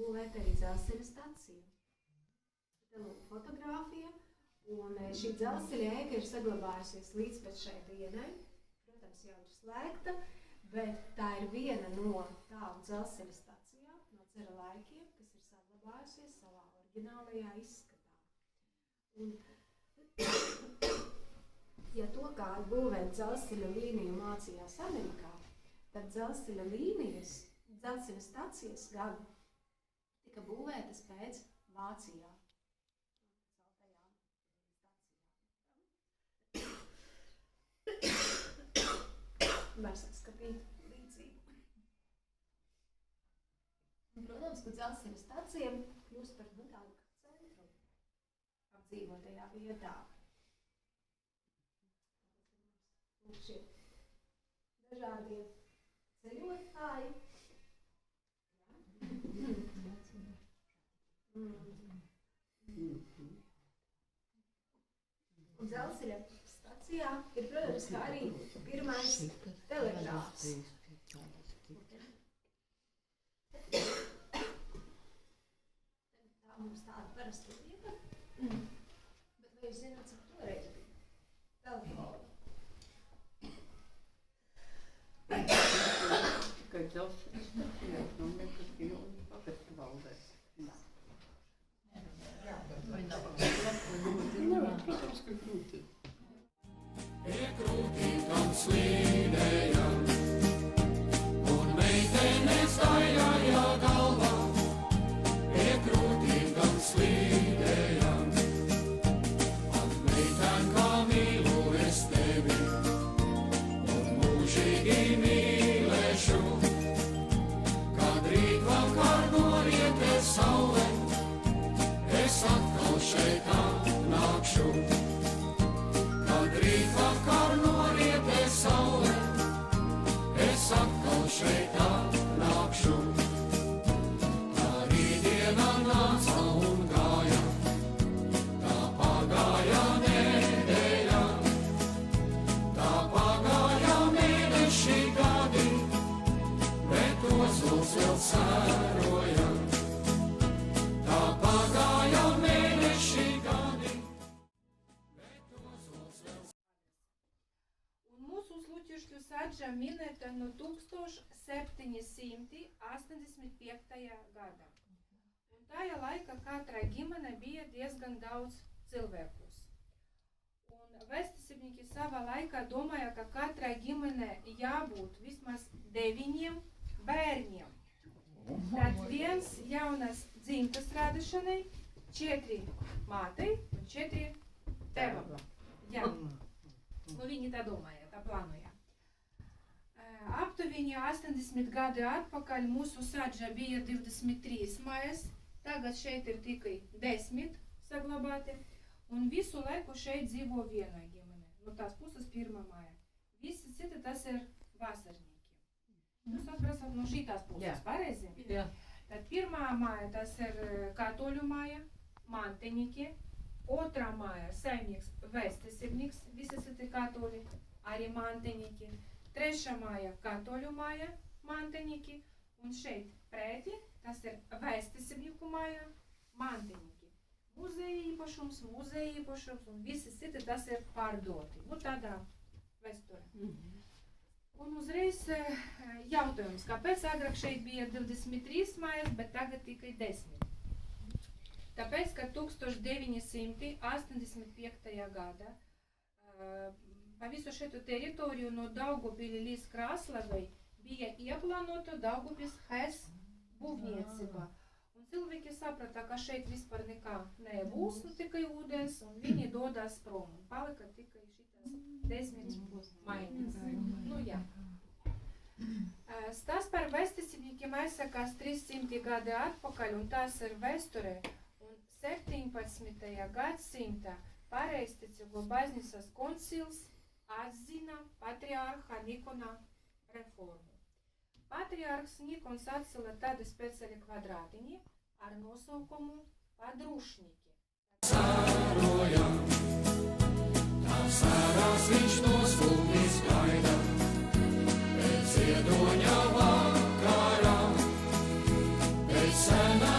būvēt arī dzelzceļa staciju. Te lūk fotogrāfija, un šī dzelzceļa ēka ir saglabājusies līdz pat šai dienai. Protams, jau ir slēgta, bet tā ir viena no tādu dzelzceļa stacijām no cera laikiem, kas ir saglabājusies savā oriģinālajā izskatā. Un, ja to kādu būvēt dzelzceļa līniju mācījās Amerikā, tad dzelzceļa stacijas gan tika būvētas pēc Vācijā. Var saskatīt līdzību. Un, protams, ka dzelzceļa stacija kļūst par tādu centru apdzīvotajā vietā. Un šie dažādie ceļotāji. Un dzelzceļa stacijā ir, protams, kā arī pirmais telegrāfs. Tā mums tāda parasta vieta. Bet vai jūs zināt, cik toreiz bija telefonu? Tikai dzelzceļa stacijās, un nekas bija un pagastu valdēs. Protams, ka krūti. Pie krūtīm slīdējām, un meitene staigāja galvā. Pie krūtīm slīdējām, ak, meiten, kā mīlu es tevi, un mūžīgi mīlēšu. Kad rīt vakar norietēs saule, es atkal šeit nākšu. Kad rīt vakar norietēs saule, es atkal šeit nākšu. Tā rītdiena nāca un gāja, tā pagāja nedēļa, tā pagāja mēneši gadi, bet ozols vēl sēroja. Tā pagāja mēneši gadi, bet ozols vēl sēroja. Un mūsu Sluķišķu sadža minēta no 1785. gadā. Un tajā laikā katrai ģimene bija diezgan daudz cilvēkus. Un vēsturiski savā laikā domāja, ka katrai ģimene jābūt vismaz 9 bērniem. Tad viens jaunas dzimtas radīšanai, 4 mātei un 4 tevam. Jā. Nu, viņi tā domāja, tā plānoja. Aptuveni 80 gadi atpakaļ mūsu sadža bija 23 mājas, tagad šeit ir tikai 10 saglabāti, un visu laiku šeit dzīvo viena ģimene. No tās puses pirmā māja. Visi citi tas ir vasarnieki. Jūs atbraucat no šitās puses, pareizi? Jā. Tad pirmā māja tas ir katoļu māja, manteņiki, otrā māja saimnieks vēstesibnieks, visi citi katoļi, arī manteņiki. Trešā māja katoļu māja, manteņiki, un šeit pretī tas ir vēstesibnieku māja, manteņiki. Muzeja īpašums, un visi citi tas ir pārdoti. Nu, tādā vēsture. Un uzreiz jautājums, kāpēc agrāk šeit bija 23 mājas, bet tagad tikai 10? Tāpēc, ka 1985. gadā pa visu šito teritoriju no Daugavpils līdz Kraslavai bija ieplānota Daugavpils HES būvniecība. Un cilvēki saprata, ka šeit vispār nekā nebūs, nu tikai ūdens, un viņi dodas prom. Un palika tikai šitas 10 maiņas. Nu jā. Stāsts par vēstesibniekiem aizsakās 300 gadi atpakaļ, un tās ir vēsture. Un 17. gadsimta pareizticīgo baznīcas koncils atzina patriārha Nikona reformu. Patriārhs Nikons atcēla tādu speciāli kvadrātiņu ar nosaukumu padrūšniki. Sēroja, tā sērās viņš no stūmīs gaida, pēc ziedoņa vakarā, pēc senā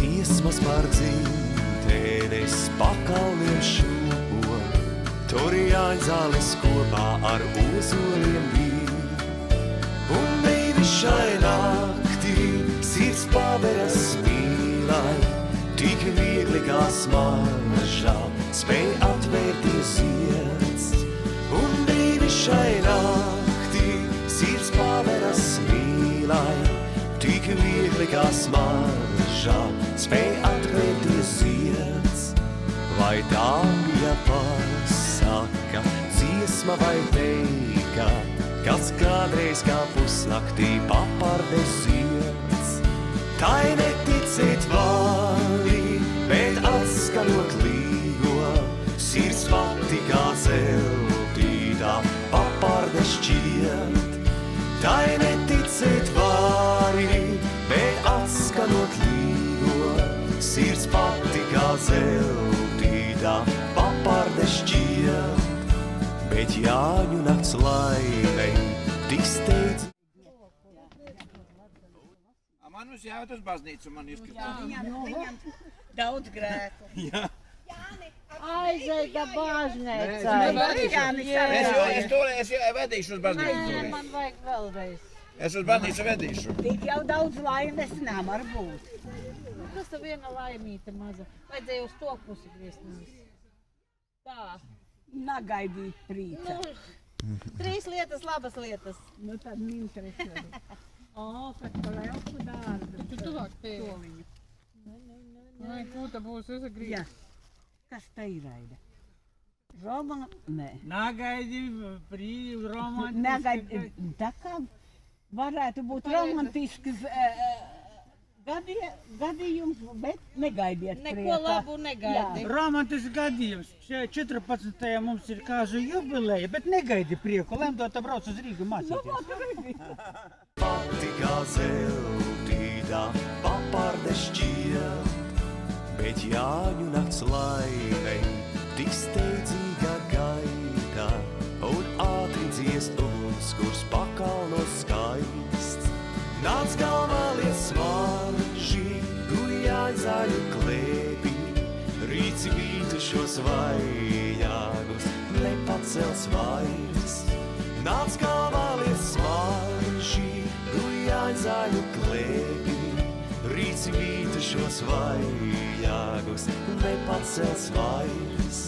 dziesmas par dzītēnes pakalniem šo, tur jāņzāles kopā ar ozoliem bija. Un brīvišķai naktī sirds paveras mīlai, tik viegli kā smaržā spēj atvērties zieds. Un brīvišķai naktī sirds paveras mīlai, tik viegli kā smaržā spēj atvērties zieds. Vai tā bija pasaka, dziesma vai teika, kas kādreiz kā pusnaktī papardes zieds. Tai neticēt vārdi, bet atskanot līgo, sirds pati kā zeltītā papardes šķiet. Tai neticēt vārdi, bet atskanot līgo, sirds pati kā zeltītā papardes šķiet. Bet Jāņu nakts laimei tik steidz. Man uz jāiet uz baznīcu, man izskatās. Viņam daudz grēku. Jā. Aizeita baznīca. Es jau vedīšu uz baznīcu. Nē, man vajag vēlreiz. Es uz baznīcu vedīšu. Tik jau daudz laimes nevar būt. Tas ir viena laimīta maza. Vajadzēja uz to pusi griezties. Tā. Nagaidīt prīca. Nu, 3 lietas, labas lietas. Nu tad minteresē. O, kad palēlku dārdu. Tu tuvāk pie. Soliņu. Vai, kūta būs uzagrīt? Jā. Kas te ir, Aida? Roma? Nē. Nagaidi brīvi romantiski. Negaidi. Tā kā varētu būt romantisks gadījums, bet negaidiet Neko priekā. labu negaidi. Romantisks gadījums. Šajā 14. mums ir kāzu jubileja, bet negaidi prieku. Lemdota brauc uz Rīgu mācīties. Pati kā zeltītā paparde šķiet, bet Jāņu nakts laimei tik steidzīga gaita un ātri dziest uguns, kurs pakalnos skaists. Nāc galvā liet smaržī, gujāj zaļu klēpī, rīts vītu šos vajāgus nepacels vairs. Nāc galvā liet smaržī, gujāj zaļu klēpī, rīts vītu šos vajāgus nepacels vairs.